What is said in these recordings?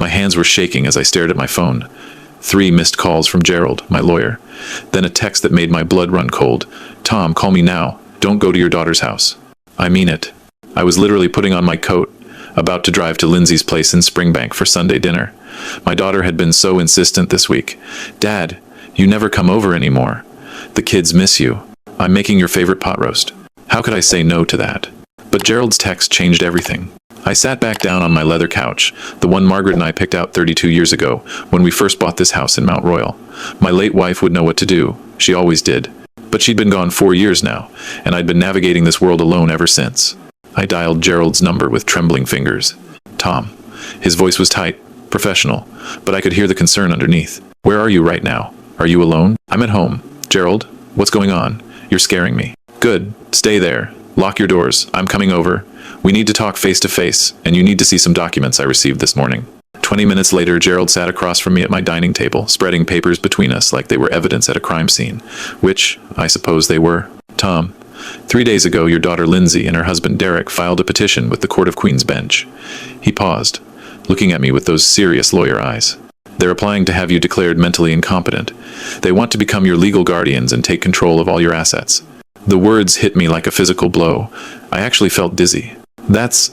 My hands were shaking as I stared at my phone. 3 missed calls from Gerald, my lawyer. Then a text that made my blood run cold. Tom, call me now. Don't go to your daughter's house. I mean it. I was literally putting on my coat, about to drive to Lindsay's place in Springbank for Sunday dinner. My daughter had been so insistent this week. Dad, you never come over anymore. The kids miss you. I'm making your favorite pot roast. How could I say no to that? But Gerald's text changed everything. I sat back down on my leather couch, the one Margaret and I picked out 32 years ago, when we first bought this house in Mount Royal. My late wife would know what to do. She always did. But she'd been gone 4 years now, and I'd been navigating this world alone ever since. I dialed Gerald's number with trembling fingers. Tom. His voice was tight, professional, but I could hear the concern underneath. Where are you right now? Are you alone? I'm at home. Gerald, what's going on? You're scaring me. Good. Stay there. Lock your doors. I'm coming over. We need to talk face to face, and you need to see some documents I received this morning. 20 minutes later, Gerald sat across from me at my dining table, spreading papers between us like they were evidence at a crime scene, which, I suppose they were. Tom, 3 days ago, your daughter Lindsay and her husband Derek filed a petition with the Court of Queen's Bench. He paused, looking at me with those serious lawyer eyes. They're applying to have you declared mentally incompetent. They want to become your legal guardians and take control of all your assets. The words hit me like a physical blow. I actually felt dizzy. That's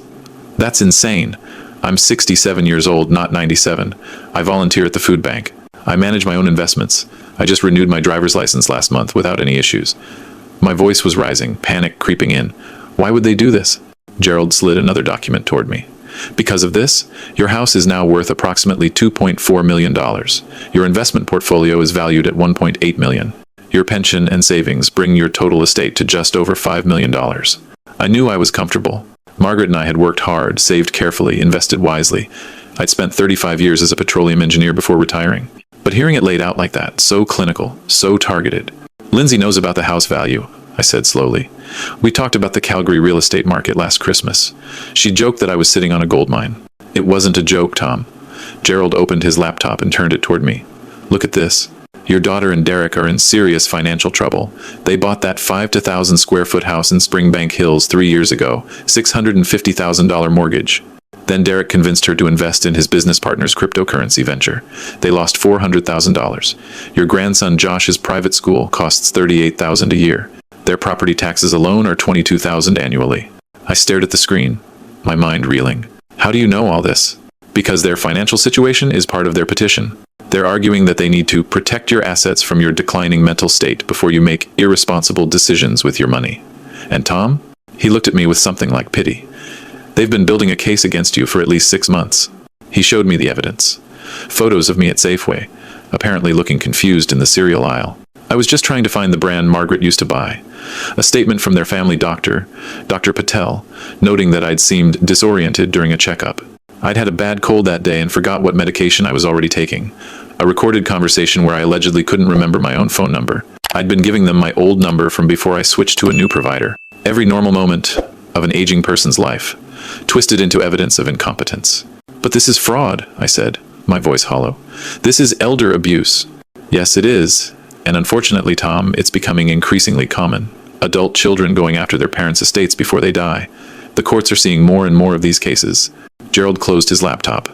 insane. I'm 67 years old, not 97. I volunteer at the food bank. I manage my own investments. I just renewed my driver's license last month without any issues. My voice was rising, panic creeping in. Why would they do this? Gerald slid another document toward me. Because of this, your house is now worth approximately $2.4 million. Your investment portfolio is valued at $1.8 million. Your pension and savings bring your total estate to just over $5 million. I knew I was comfortable. Margaret and I had worked hard, saved carefully, invested wisely. I'd spent 35 years as a petroleum engineer before retiring. But hearing it laid out like that, so clinical, so targeted. Lindsay knows about the house value, I said slowly. We talked about the Calgary real estate market last Christmas. She joked that I was sitting on a gold mine. It wasn't a joke, Tom. Gerald opened his laptop and turned it toward me. Look at this. Your daughter and Derek are in serious financial trouble. They bought that 5,000 square foot house in Springbank Hills 3 years ago, $650,000 mortgage. Then Derek convinced her to invest in his business partner's cryptocurrency venture. They lost $400,000. Your grandson Josh's private school costs $38,000 a year. Their property taxes alone are $22,000 annually. I stared at the screen, my mind reeling. How do you know all this? Because their financial situation is part of their petition. They're arguing that they need to protect your assets from your declining mental state before you make irresponsible decisions with your money. And Tom? He looked at me with something like pity. They've been building a case against you for at least 6 months. He showed me the evidence. Photos of me at Safeway, apparently looking confused in the cereal aisle. I was just trying to find the brand Margaret used to buy. A statement from their family doctor, Dr. Patel, noting that I'd seemed disoriented during a checkup. I'd had a bad cold that day and forgot what medication I was already taking. A recorded conversation where I allegedly couldn't remember my own phone number. I'd been giving them my old number from before I switched to a new provider. Every normal moment of an aging person's life, twisted into evidence of incompetence. But this is fraud, I said, my voice hollow. This is elder abuse. Yes, it is. And unfortunately, Tom, it's becoming increasingly common. Adult children going after their parents' estates before they die. The courts are seeing more and more of these cases. Gerald closed his laptop.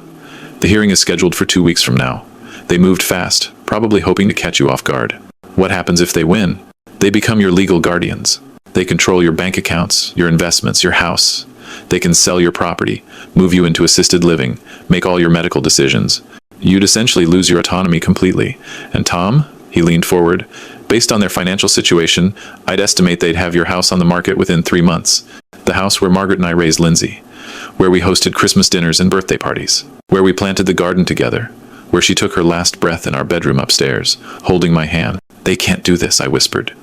The hearing is scheduled for 2 weeks from now. They moved fast, probably hoping to catch you off guard. What happens if they win? They become your legal guardians. They control your bank accounts, your investments, your house. They can sell your property, move you into assisted living, make all your medical decisions. You'd essentially lose your autonomy completely. And Tom, he leaned forward, based on their financial situation, I'd estimate they'd have your house on the market within 3 months. The house where Margaret and I raised Lindsay. Where we hosted Christmas dinners and birthday parties. Where we planted the garden together. Where she took her last breath in our bedroom upstairs, holding my hand. They can't do this, I whispered.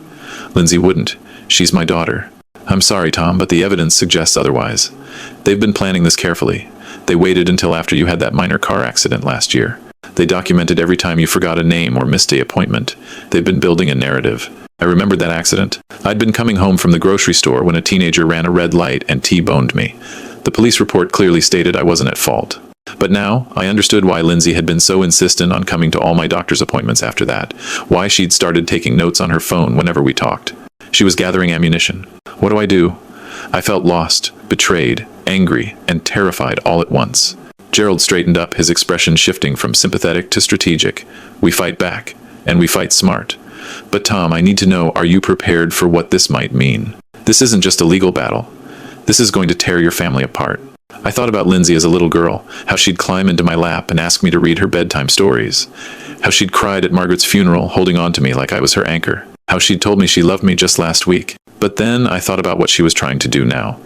Lindsay wouldn't. She's my daughter. I'm sorry, Tom, but the evidence suggests otherwise. They've been planning this carefully. They waited until after you had that minor car accident last year. They documented every time you forgot a name or missed an appointment. They've been building a narrative. I remembered that accident. I'd been coming home from the grocery store when a teenager ran a red light and T-boned me. The police report clearly stated I wasn't at fault. But now, I understood why Lindsay had been so insistent on coming to all my doctor's appointments after that. Why she'd started taking notes on her phone whenever we talked. She was gathering ammunition. What do? I felt lost, betrayed, angry, and terrified all at once. Gerald straightened up, his expression shifting from sympathetic to strategic. We fight back, and we fight smart. But Tom, I need to know, are you prepared for what this might mean? This isn't just a legal battle. This is going to tear your family apart. I thought about Lindsay as a little girl, how she'd climb into my lap and ask me to read her bedtime stories. How she'd cried at Margaret's funeral, holding on to me like I was her anchor. How she'd told me she loved me just last week. But then I thought about what she was trying to do now.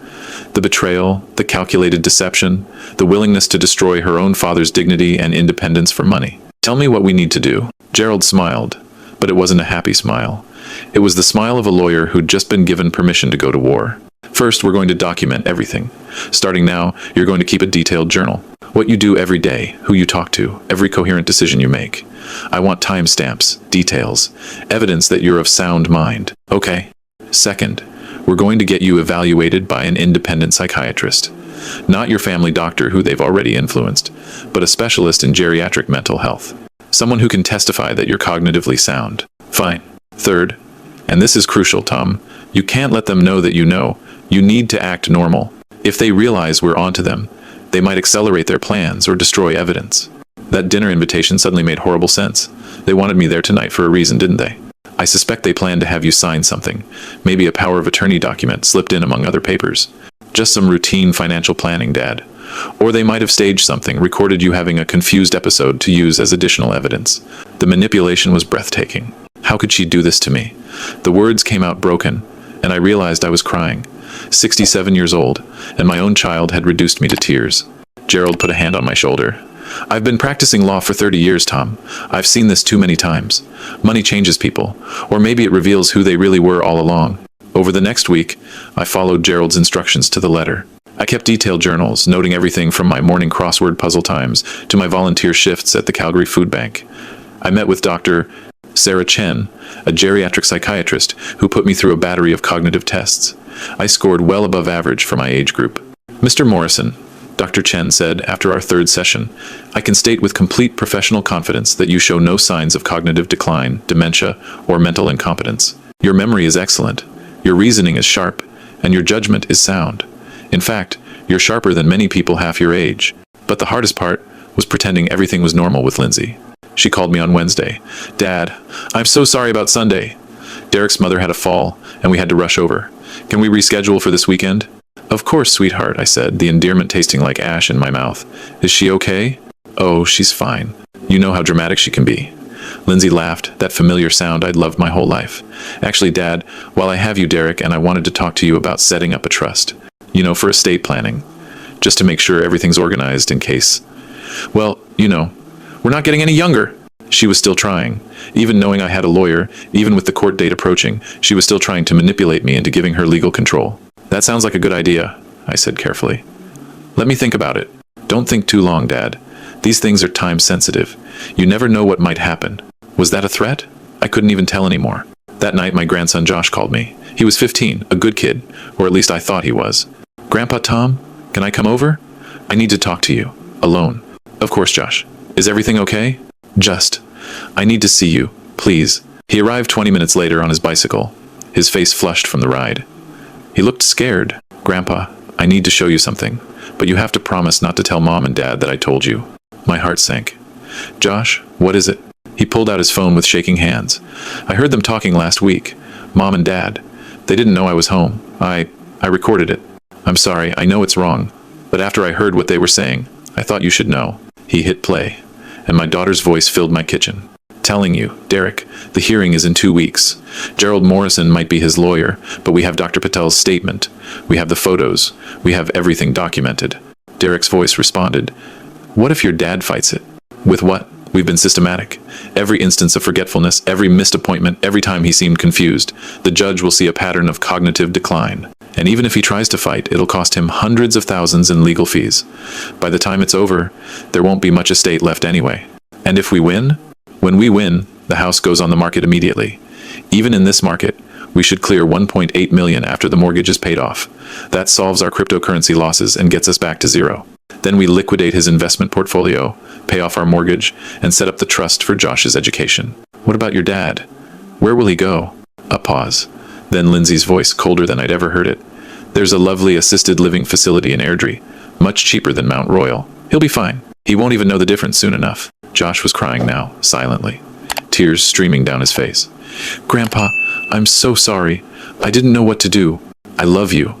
The betrayal, the calculated deception, the willingness to destroy her own father's dignity and independence for money. Tell me what we need to do. Gerald smiled, but it wasn't a happy smile. It was the smile of a lawyer who'd just been given permission to go to war. First, we're going to document everything. Starting now, you're going to keep a detailed journal. What you do every day, who you talk to, every coherent decision you make. I want timestamps, details, evidence that you're of sound mind. Okay. Second, we're going to get you evaluated by an independent psychiatrist. Not your family doctor who they've already influenced, but a specialist in geriatric mental health. Someone who can testify that you're cognitively sound. Fine. Third, and this is crucial, Tom, you can't let them know that you know. You need to act normal. If they realize we're onto them, they might accelerate their plans or destroy evidence. That dinner invitation suddenly made horrible sense. They wanted me there tonight for a reason, didn't they? I suspect they planned to have you sign something, maybe a power of attorney document slipped in among other papers. Just some routine financial planning, Dad. Or they might have staged something, recorded you having a confused episode to use as additional evidence. The manipulation was breathtaking. How could she do this to me? The words came out broken, and I realized I was crying. 67 years old, and my own child had reduced me to tears. Gerald put a hand on my shoulder. I've been practicing law for 30 years, Tom. I've seen this too many times. Money changes people, or maybe it reveals who they really were all along. Over the next week, I followed Gerald's instructions to the letter. I kept detailed journals, noting everything from my morning crossword puzzle times to my volunteer shifts at the Calgary Food Bank. I met with Dr. Sarah Chen, a geriatric psychiatrist who put me through a battery of cognitive tests. I scored well above average for my age group. Mr. Morrison, Dr. Chen said after our third session, I can state with complete professional confidence that you show no signs of cognitive decline, dementia, or mental incompetence. Your memory is excellent, your reasoning is sharp, and your judgment is sound. In fact, you're sharper than many people half your age. But the hardest part was pretending everything was normal with Lindsay. She called me on Wednesday. Dad, I'm so sorry about Sunday. Derek's mother had a fall, and we had to rush over. Can we reschedule for this weekend? Of course, sweetheart, I said, the endearment tasting like ash in my mouth. Is she okay? Oh, she's fine. You know how dramatic she can be. Lindsay laughed, that familiar sound I'd loved my whole life. Actually, Dad, while I have you, Derek, and I wanted to talk to you about setting up a trust. You know, for estate planning. Just to make sure everything's organized in case. Well, you know, we're not getting any younger. She was still trying. Even knowing I had a lawyer, even with the court date approaching, she was still trying to manipulate me into giving her legal control. That sounds like a good idea, I said carefully. Let me think about it. Don't think too long, Dad. These things are time sensitive. You never know what might happen. Was that a threat? I couldn't even tell anymore. That night my grandson Josh called me. He was 15, a good kid, or at least I thought he was. Grandpa Tom, can I come over? I need to talk to you. Alone. Of course, Josh. Is everything okay? I need to see you, please. He arrived 20 minutes later on his bicycle, his face flushed from the ride. He looked scared. Grandpa, I need to show you something, but you have to promise not to tell Mom and Dad that I told you. My heart sank. Josh, what is it? He pulled out his phone with shaking hands. I heard them talking last week. Mom and Dad. They didn't know I was home. I recorded it. I'm sorry, I know it's wrong, but after I heard what they were saying, I thought you should know. He hit play, and my daughter's voice filled my kitchen. Telling you, Derek, the hearing is in 2 weeks. Gerald Morrison might be his lawyer, but we have Dr. Patel's statement. We have the photos. We have everything documented. Derek's voice responded. What if your dad fights it? With what? We've been systematic. Every instance of forgetfulness, every missed appointment, every time he seemed confused, the judge will see a pattern of cognitive decline. And even if he tries to fight, it'll cost him hundreds of thousands in legal fees. By the time it's over, there won't be much estate left anyway. And if we win? When we win, the house goes on the market immediately. Even in this market, we should clear $1.8 million after the mortgage is paid off. That solves our cryptocurrency losses and gets us back to zero. Then we liquidate his investment portfolio, pay off our mortgage, and set up the trust for Josh's education. What about your dad? Where will he go? A pause. Then Lindsay's voice, colder than I'd ever heard it. There's a lovely assisted living facility in Airdrie, Much cheaper than Mount Royal. He'll be fine. He won't even know the difference soon enough. Josh was crying now, silently, tears streaming down his face. Grandpa, I'm so sorry. I didn't know what to do. I love you.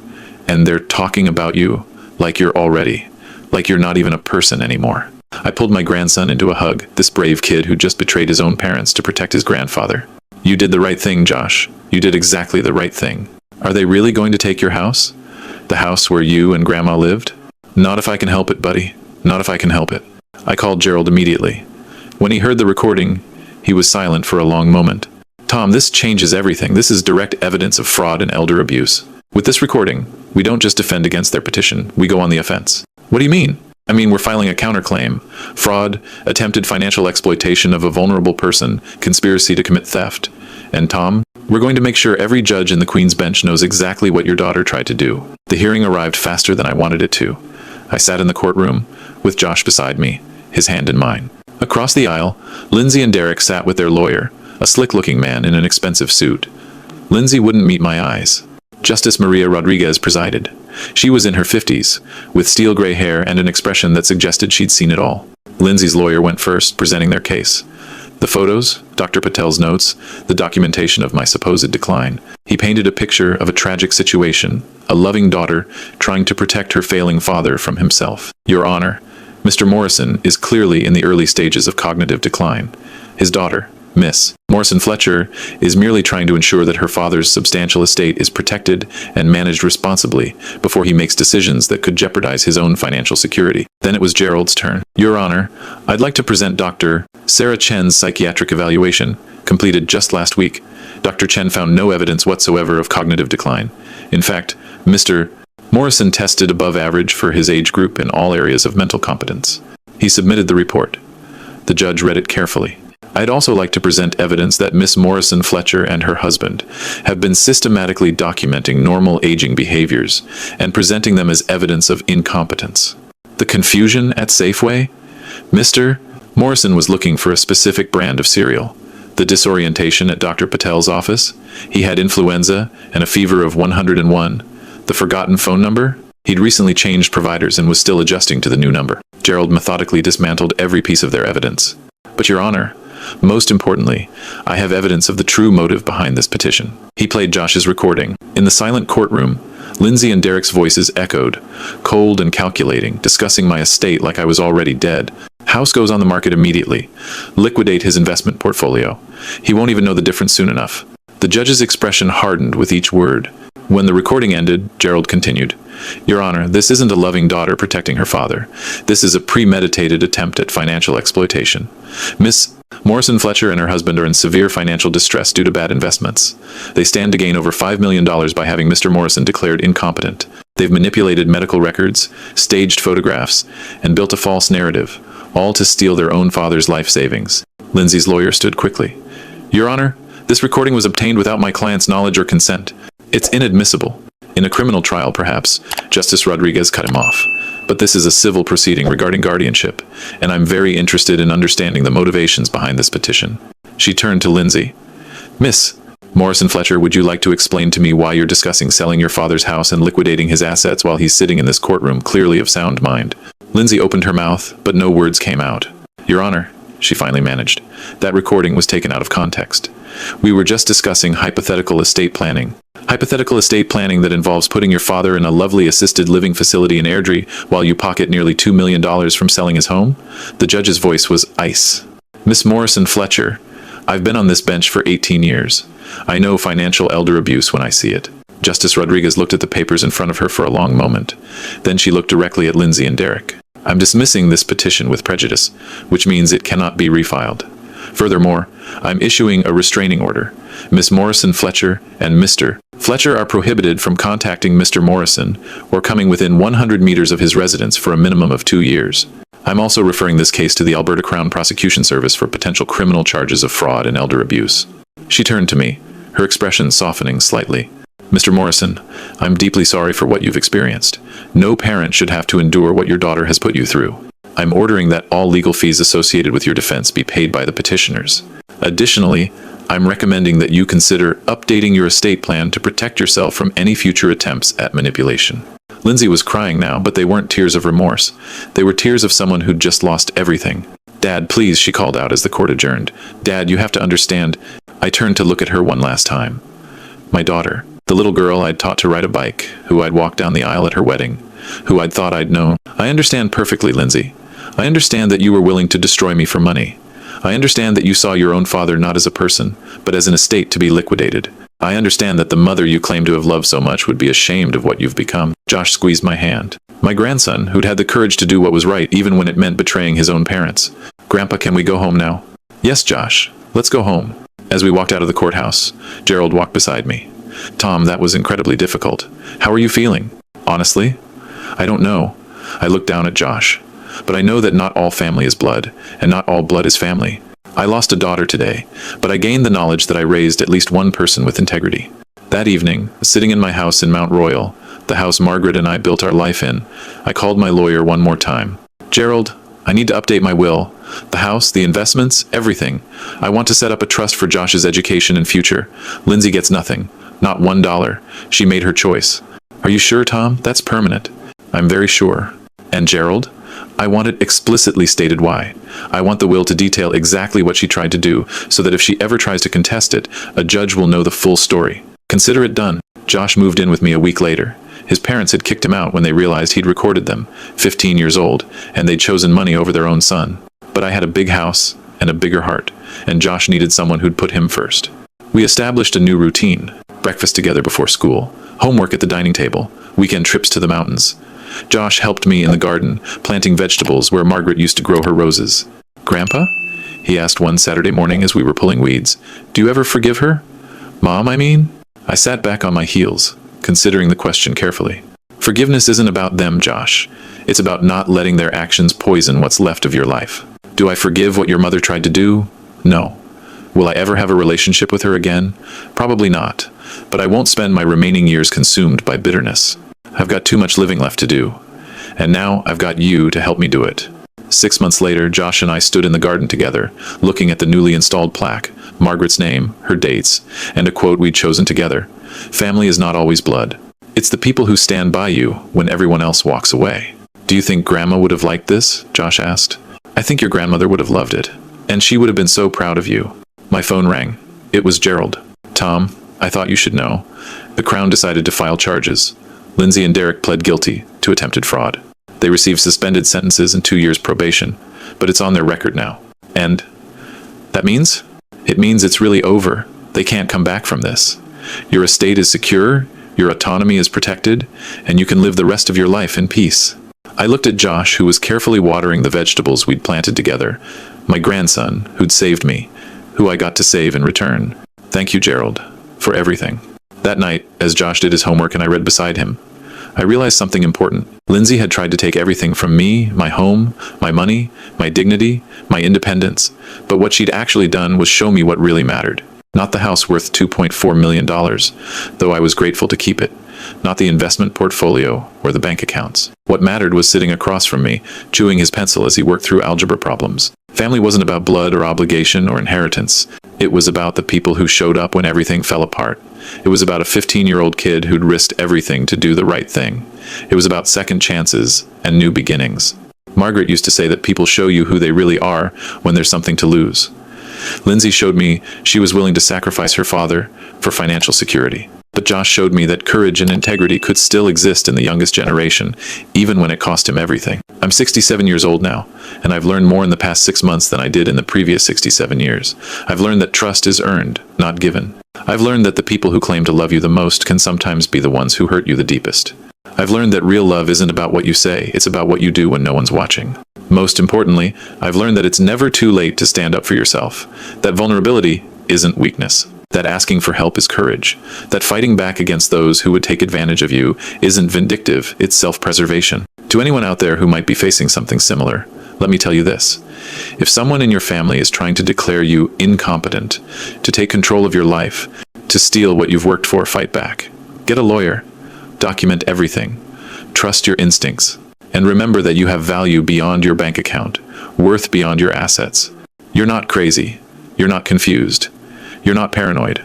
And they're talking about you like you're not even a person anymore. I pulled my grandson into a hug, this brave kid who just betrayed his own parents to protect his grandfather. You did the right thing, Josh. You did exactly the right thing. Are they really going to take your house? The house where you and Grandma lived? Not if I can help it, buddy. Not if I can help it. I called Gerald immediately. When he heard the recording, he was silent for a long moment. Tom, this changes everything. This is direct evidence of fraud and elder abuse. With this recording, we don't just defend against their petition, we go on the offense. What do you mean? I mean, we're filing a counterclaim. Fraud, attempted financial exploitation of a vulnerable person, conspiracy to commit theft. And Tom, we're going to make sure every judge in the Queen's Bench knows exactly what your daughter tried to do. The hearing arrived faster than I wanted it to. I sat in the courtroom, with Josh beside me, his hand in mine. Across the aisle, Lindsay and Derek sat with their lawyer, a slick-looking man in an expensive suit. Lindsay wouldn't meet my eyes. Justice Maria Rodriguez presided. She was in her 50s, with steel-gray hair and an expression that suggested she'd seen it all. Lindsay's lawyer went first, presenting their case. The photos, Dr. Patel's notes, the documentation of my supposed decline. He painted a picture of a tragic situation, a loving daughter trying to protect her failing father from himself. Your Honor, Mr. Morrison is clearly in the early stages of cognitive decline. His daughter, Miss Morrison Fletcher, is merely trying to ensure that her father's substantial estate is protected and managed responsibly before he makes decisions that could jeopardize his own financial security. Then it was Gerald's turn. Your Honor, I'd like to present Dr. Sarah Chen's psychiatric evaluation, completed just last week. Dr. Chen found no evidence whatsoever of cognitive decline. In fact, Mr. Morrison tested above average for his age group in all areas of mental competence. He submitted the report. The judge read it carefully. I'd also like to present evidence that Miss Morrison Fletcher and her husband have been systematically documenting normal aging behaviors and presenting them as evidence of incompetence. The confusion at Safeway? Mr. Morrison was looking for a specific brand of cereal. The disorientation at Dr. Patel's office? He had influenza and a fever of 101. The forgotten phone number? He'd recently changed providers and was still adjusting to the new number. Gerald methodically dismantled every piece of their evidence. But Your Honor, most importantly, I have evidence of the true motive behind this petition. He played Josh's recording. In the silent courtroom, Lindsay and Derek's voices echoed, cold and calculating, discussing my estate like I was already dead. House goes on the market immediately. Liquidate his investment portfolio. He won't even know the difference soon enough. The judge's expression hardened with each word. When the recording ended, Gerald continued, Your Honor, this isn't a loving daughter protecting her father. This is a premeditated attempt at financial exploitation. Miss Morrison Fletcher and her husband are in severe financial distress due to bad investments. They stand to gain over $5 million by having Mr. Morrison declared incompetent. They've manipulated medical records, staged photographs, and built a false narrative, all to steal their own father's life savings. Lindsay's lawyer stood quickly. Your Honor, this recording was obtained without my client's knowledge or consent. It's inadmissible. In a criminal trial, perhaps, Justice Rodriguez cut him off. But this is a civil proceeding regarding guardianship, and I'm very interested in understanding the motivations behind this petition. She turned to Lindsay. Miss Morrison Fletcher, would you like to explain to me why you're discussing selling your father's house and liquidating his assets while he's sitting in this courtroom clearly of sound mind? Lindsay opened her mouth, but no words came out. Your Honor, she finally managed, that recording was taken out of context. We were just discussing hypothetical estate planning. Hypothetical estate planning that involves putting your father in a lovely assisted living facility in Airdrie while you pocket nearly $2 million from selling his home? The judge's voice was ice. Miss Morrison Fletcher, I've been on this bench for 18 years. I know financial elder abuse when I see it. Justice Rodriguez looked at the papers in front of her for a long moment. Then she looked directly at Lindsay and Derek. I'm dismissing this petition with prejudice, which means it cannot be refiled. Furthermore, I'm issuing a restraining order. Miss Morrison Fletcher and Mr. Fletcher are prohibited from contacting Mr. Morrison or coming within 100 meters of his residence for a minimum of 2 years. I'm also referring this case to the Alberta Crown Prosecution Service for potential criminal charges of fraud and elder abuse. She turned to me, her expression softening slightly. Mr. Morrison, I'm deeply sorry for what you've experienced. No parent should have to endure what your daughter has put you through. I'm ordering that all legal fees associated with your defense be paid by the petitioners. Additionally, I'm recommending that you consider updating your estate plan to protect yourself from any future attempts at manipulation. Lindsay was crying now, but they weren't tears of remorse. They were tears of someone who'd just lost everything. "Dad, please," she called out as the court adjourned. "Dad, you have to understand." I turned to look at her one last time. My daughter, the little girl I'd taught to ride a bike, who I'd walked down the aisle at her wedding, who I'd thought I'd known. "I understand perfectly, Lindsay. I understand that you were willing to destroy me for money. I understand that you saw your own father not as a person, but as an estate to be liquidated. I understand that the mother you claim to have loved so much would be ashamed of what you've become." Josh squeezed my hand. My grandson, who'd had the courage to do what was right even when it meant betraying his own parents. "Grandpa, can we go home now?" "Yes, Josh. Let's go home." As we walked out of the courthouse, Gerald walked beside me. "Tom, that was incredibly difficult. How are you feeling?" "Honestly, I don't know." I looked down at Josh. "But I know that not all family is blood, and not all blood is family. I lost a daughter today, but I gained the knowledge that I raised at least one person with integrity." That evening, sitting in my house in Mount Royal, the house Margaret and I built our life in, I called my lawyer one more time. "Gerald, I need to update my will. The house, the investments, everything. I want to set up a trust for Josh's education and future. Lindsay gets nothing. Not $1. She made her choice." "Are you sure, Tom? That's permanent." "I'm very sure." "And Gerald? I want it explicitly stated why. I want the will to detail exactly what she tried to do, so that if she ever tries to contest it, a judge will know the full story. Consider it done." Josh moved in with me a week later. His parents had kicked him out when they realized he'd recorded them, 15 years old, and they'd chosen money over their own son. But I had a big house and a bigger heart, and Josh needed someone who'd put him first. We established a new routine: breakfast together before school, homework at the dining table, weekend trips to the mountains. Josh helped me in the garden, planting vegetables where Margaret used to grow her roses. "Grandpa?" he asked one Saturday morning as we were pulling weeds. "Do you ever forgive her?" "Mom, I mean?" I sat back on my heels, considering the question carefully. Forgiveness isn't about them, Josh. It's about not letting their actions poison what's left of your life. Do I forgive what your mother tried to do? No. Will I ever have a relationship with her again? Probably not. But I won't spend my remaining years consumed by bitterness. I've got too much living left to do. And now I've got you to help me do it. 6 months later, Josh and I stood in the garden together, looking at the newly installed plaque, Margaret's name, her dates, and a quote we'd chosen together. "Family is not always blood. It's the people who stand by you when everyone else walks away." "Do you think Grandma would have liked this?" Josh asked. "I think your grandmother would have loved it. And she would have been so proud of you." My phone rang. It was Gerald. "Tom, I thought you should know. The Crown decided to file charges. Lindsay and Derek pled guilty to attempted fraud. They received suspended sentences and 2 years probation, but it's on their record now. And that means? It means it's really over. They can't come back from this. Your estate is secure, your autonomy is protected, and you can live the rest of your life in peace." I looked at Josh, who was carefully watering the vegetables we'd planted together, my grandson, who'd saved me, who I got to save in return. "Thank you, Gerald, for everything." That night, as Josh did his homework and I read beside him, I realized something important. Lindsay had tried to take everything from me, my home, my money, my dignity, my independence, but what she'd actually done was show me what really mattered. Not the house worth $2.4 million, though I was grateful to keep it. Not the investment portfolio or the bank accounts. What mattered was sitting across from me, chewing his pencil as he worked through algebra problems. Family wasn't about blood or obligation or inheritance. It was about the people who showed up when everything fell apart. It was about a 15-year-old kid who'd risked everything to do the right thing. It was about second chances and new beginnings. Margaret used to say that people show you who they really are when there's something to lose. Lindsay showed me she was willing to sacrifice her father for financial security. But Josh showed me that courage and integrity could still exist in the youngest generation, even when it cost him everything. I'm 67 years old now, and I've learned more in the past 6 months than I did in the previous 67 years. I've learned that trust is earned, not given. I've learned that the people who claim to love you the most can sometimes be the ones who hurt you the deepest. I've learned that real love isn't about what you say, it's about what you do when no one's watching. Most importantly, I've learned that it's never too late to stand up for yourself. That vulnerability isn't weakness. That asking for help is courage. That fighting back against those who would take advantage of you isn't vindictive, it's self-preservation. To anyone out there who might be facing something similar, let me tell you this. If someone in your family is trying to declare you incompetent, to take control of your life, to steal what you've worked for, fight back. Get a lawyer. Document everything. Trust your instincts. And remember that you have value beyond your bank account, worth beyond your assets. You're not crazy. You're not confused. You're not paranoid.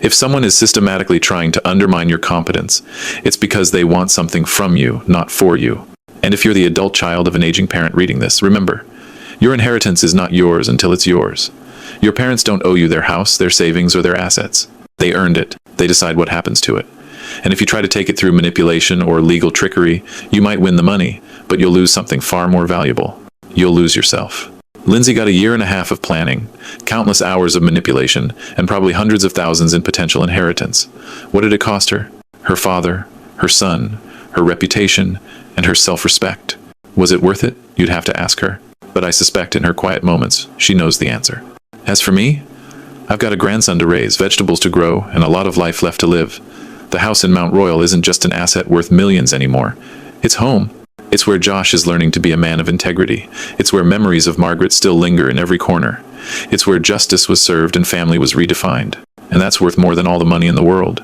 If someone is systematically trying to undermine your competence, it's because they want something from you, not for you. And if you're the adult child of an aging parent reading this, remember, your inheritance is not yours until it's yours. Your parents don't owe you their house, their savings, or their assets. They earned it. They decide what happens to it. And if you try to take it through manipulation or legal trickery, you might win the money, but you'll lose something far more valuable. You'll lose yourself. Lindsay got a year and a half of planning, countless hours of manipulation, and probably hundreds of thousands in potential inheritance. What did it cost her? Her father, her son, her reputation, and her self-respect. Was it worth it? You'd have to ask her. But I suspect in her quiet moments, she knows the answer. As for me, I've got a grandson to raise, vegetables to grow, and a lot of life left to live. The house in Mount Royal isn't just an asset worth millions anymore. It's home. It's where Josh is learning to be a man of integrity. It's where memories of Margaret still linger in every corner. It's where justice was served and family was redefined. And that's worth more than all the money in the world.